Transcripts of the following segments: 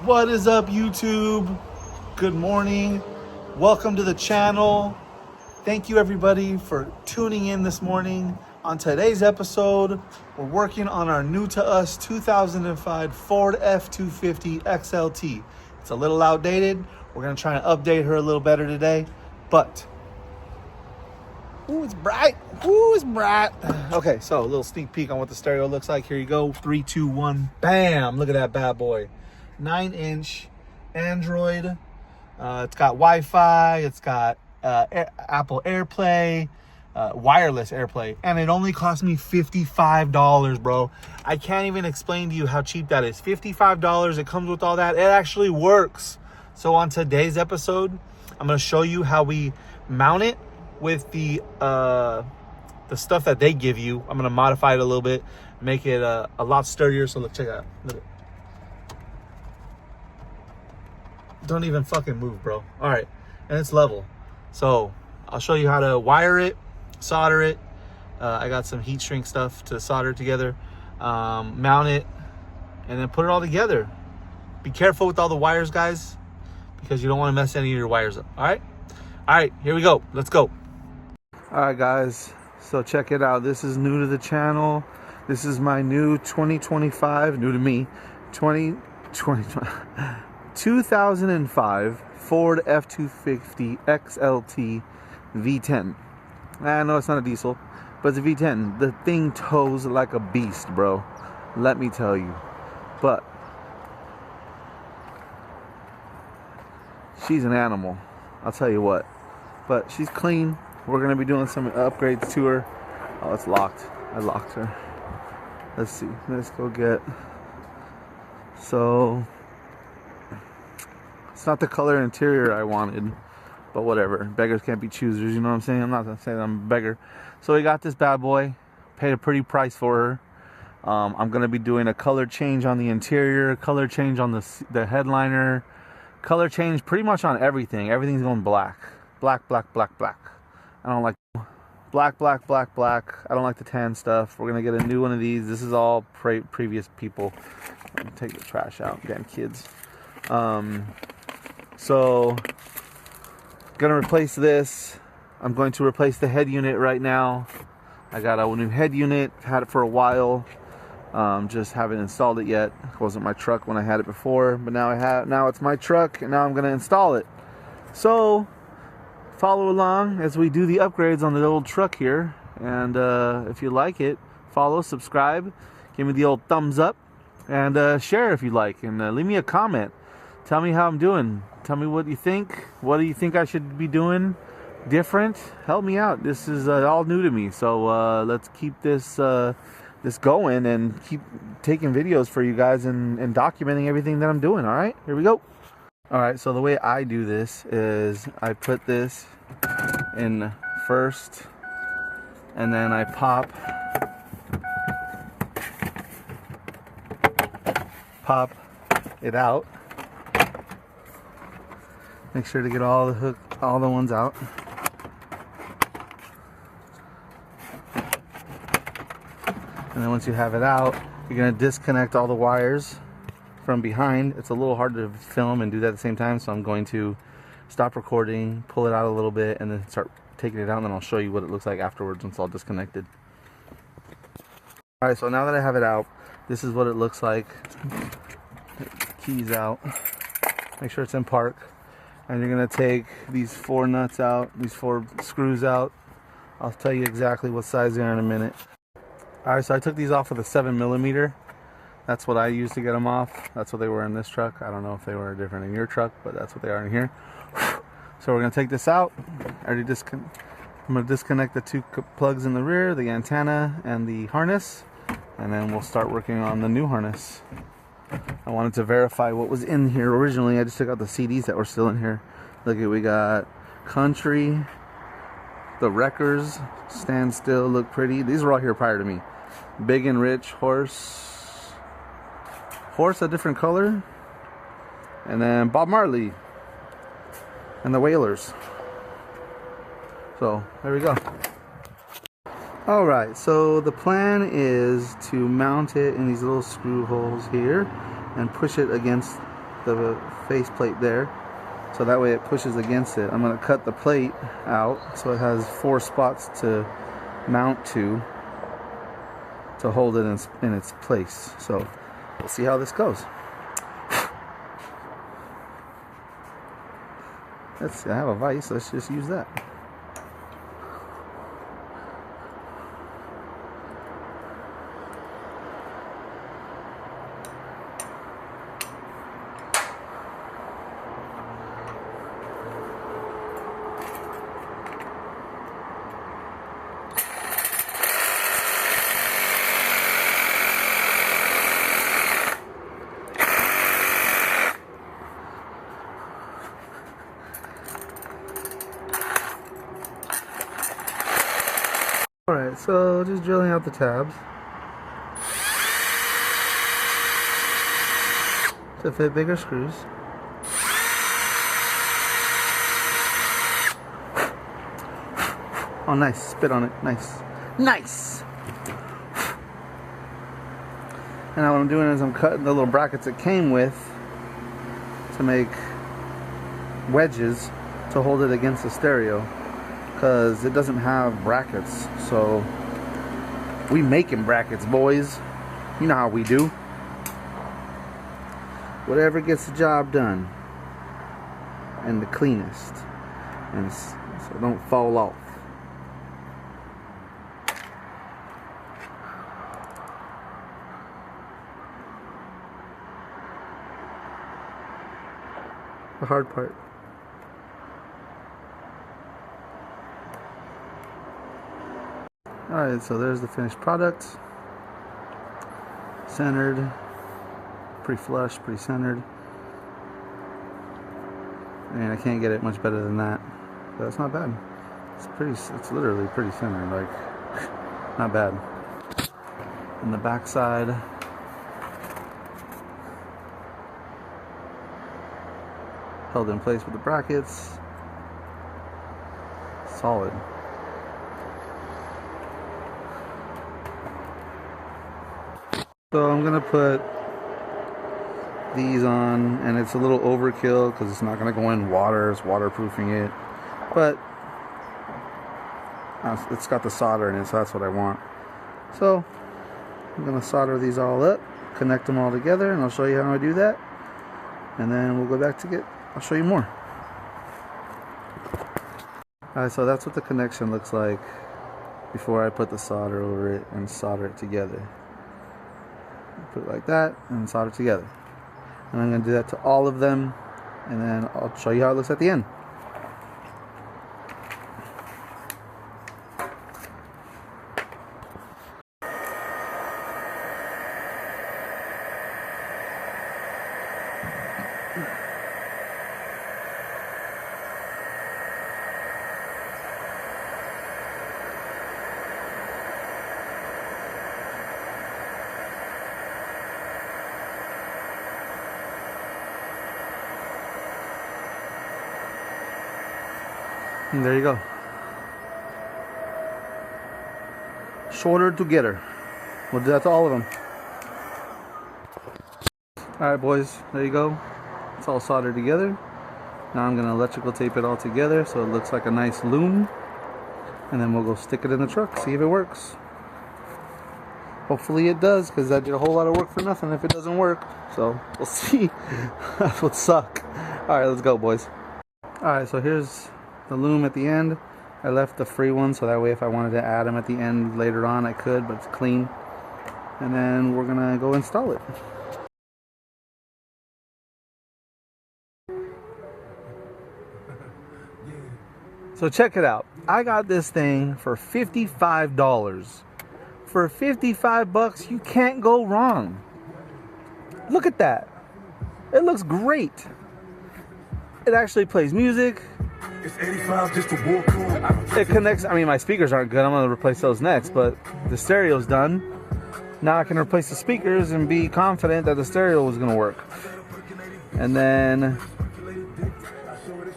What is up, YouTube? Good morning. Welcome to the channel. Thank you everybody for tuning in this morning. On today's episode, we're working on our new to us 2005 Ford F-250 XLT. It's a little outdated. We're gonna try and update her a little better today, but ooh, it's bright. Ooh, it's bright. Okay, so a little sneak peek on what the stereo looks like. Here you go. 3, 2, 1. Bam! Look at that bad boy. 9-inch Android. It's got Wi-Fi. It's got Apple CarPlay, wireless AirPlay, and it only cost me $55, bro. I can't even explain to you how cheap that is. $55. It comes with all that. It actually works. So on today's episode, I'm going to show you how we mount it with the stuff that they give you. I'm going to modify it a little bit, make it a lot sturdier. So look, check it out. Look. Don't even fucking move, bro. All right, and it's level. So I'll show you how to wire it, solder it. I got some heat shrink stuff to solder it together, mount it, and then put it all together. Be careful with all the wires, guys, because you don't want to mess any of your wires up. All right, here we go. Let's go. All right, guys, so check it out. This is new to the channel. This is my new 2025, new to me, 2005 Ford F-250 XLT V10. I know it's not a diesel, but it's a V10. The thing tows like a beast, bro. Let me tell you. But she's an animal, I'll tell you what. But she's clean. We're gonna be doing some upgrades to her. Oh, it's locked. I locked her. Let's see. Let's go get. So it's not the color interior I wanted, but whatever. Beggars can't be choosers, you know what I'm saying? I'm not gonna say that I'm a beggar. So we got this bad boy. Paid a pretty price for her. I'm gonna be doing a color change on the interior, color change on the headliner, color change pretty much on everything. Everything's going black. Black, black, black, black. I don't like black, black, black, black. I don't like the tan stuff. We're gonna get a new one of these. This is all previous people. Take the trash out. Damn kids. So gonna replace this. I'm going to replace the head unit right now. I got a new head unit. Had it for a while. Just haven't installed it yet. It wasn't my truck when I had it before, but now it's my truck, and now I'm gonna install it. So follow along as we do the upgrades on the old truck here, and if you like it, follow, subscribe, give me the old thumbs up, and share if you like, and leave me a comment. Tell me how I'm doing. Tell me what you think. What do you think I should be doing different? Help me out. This is all new to me, so let's keep this going and keep taking videos for you guys and documenting everything that I'm doing. All right, here we go. All right, so the way I do this is I put this in first, and then I pop it out. Make sure to get all the ones out. And then once you have it out, you're gonna disconnect all the wires from behind. It's a little hard to film and do that at the same time, so I'm going to stop recording, pull it out a little bit, and then start taking it out, and then I'll show you what it looks like afterwards once it's all disconnected. Alright, so now that I have it out, this is what it looks like. Keys out. Make sure it's in park. And you're going to take these 4 nuts out, these 4 screws out. I'll tell you exactly what size they are in a minute. Alright, so I took these off with a 7mm. That's what I used to get them off. That's what they were in this truck. I don't know if they were different in your truck, but that's what they are in here. So we're going to take this out. I'm going to disconnect the 2 plugs in the rear, the antenna and the harness, and then we'll start working on the new harness. I wanted to verify what was in here originally. I just took out the CDs that were still in here. Look at, we got Country, the Wreckers, Stand Still, Look Pretty. These were all here prior to me. Big and Rich, Horse, a different color, and then Bob Marley and the Wailers. So there we go. Alright, so the plan is to mount it in these little screw holes here and push it against the face plate there, so that way it pushes against it. I'm going to cut the plate out so it has 4 spots to mount to hold it in its place. So we'll see how this goes. Let's see, I have a vise, let's just use that. Alright, so just drilling out the tabs to fit bigger screws. Oh nice, spit on it, nice. Nice! And now what I'm doing is I'm cutting the little brackets it came with to make wedges to hold it against the stereo, because it doesn't have brackets. So we making brackets, boys. You know how we do. Whatever gets the job done and the cleanest, and so don't fall off. The hard part. Alright, so there's the finished product. Centered. Pretty flush, pretty centered. I mean, I can't get it much better than that. But it's not bad. It's literally pretty centered, like, not bad. On the back side, held in place with the brackets. Solid. So I'm gonna put these on, and it's a little overkill because it's not gonna go in water. It's waterproofing it, but it's got the solder in it, so that's what I want. So I'm gonna solder these all up, connect them all together, and I'll show you how I do that, and then we'll go back to I'll show you more. Alright, so that's what the connection looks like before I put the solder over it and solder it together. Put it like that and solder it together. And I'm going to do that to all of them, and then I'll show you how it looks at the end. And there you go. Soldered together. We'll do that to all of them. Alright boys, there you go. It's all soldered together. Now I'm going to electrical tape it all together so it looks like a nice loom. And then we'll go stick it in the truck, see if it works. Hopefully it does, because I did a whole lot of work for nothing if it doesn't work. So we'll see. That would suck. Alright, let's go boys. Alright, so here's the loom at the end. I left the free one so that way if I wanted to add them at the end later on I could, but it's clean. And then we're gonna go install it. So check it out. I got this thing for $55. For 55 bucks, you can't go wrong. Look at that. It looks great. It actually plays music. It's 85 just to walk on. It connects. I mean, my speakers aren't good. I'm going to replace those next, but the stereo's done. Now I can replace the speakers and be confident that the stereo is going to work. And then,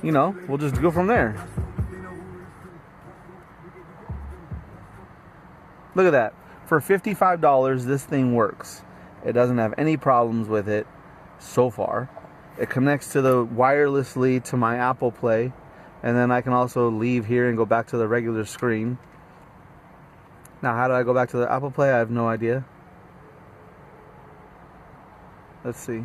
you know, we'll just go from there. Look at that. For $55, this thing works. It doesn't have any problems with it so far. It connects to the wirelessly to my Apple Play, and then I can also leave here and go back to the regular screen. Now, how do I go back to the Apple Play? I have no idea. Let's see.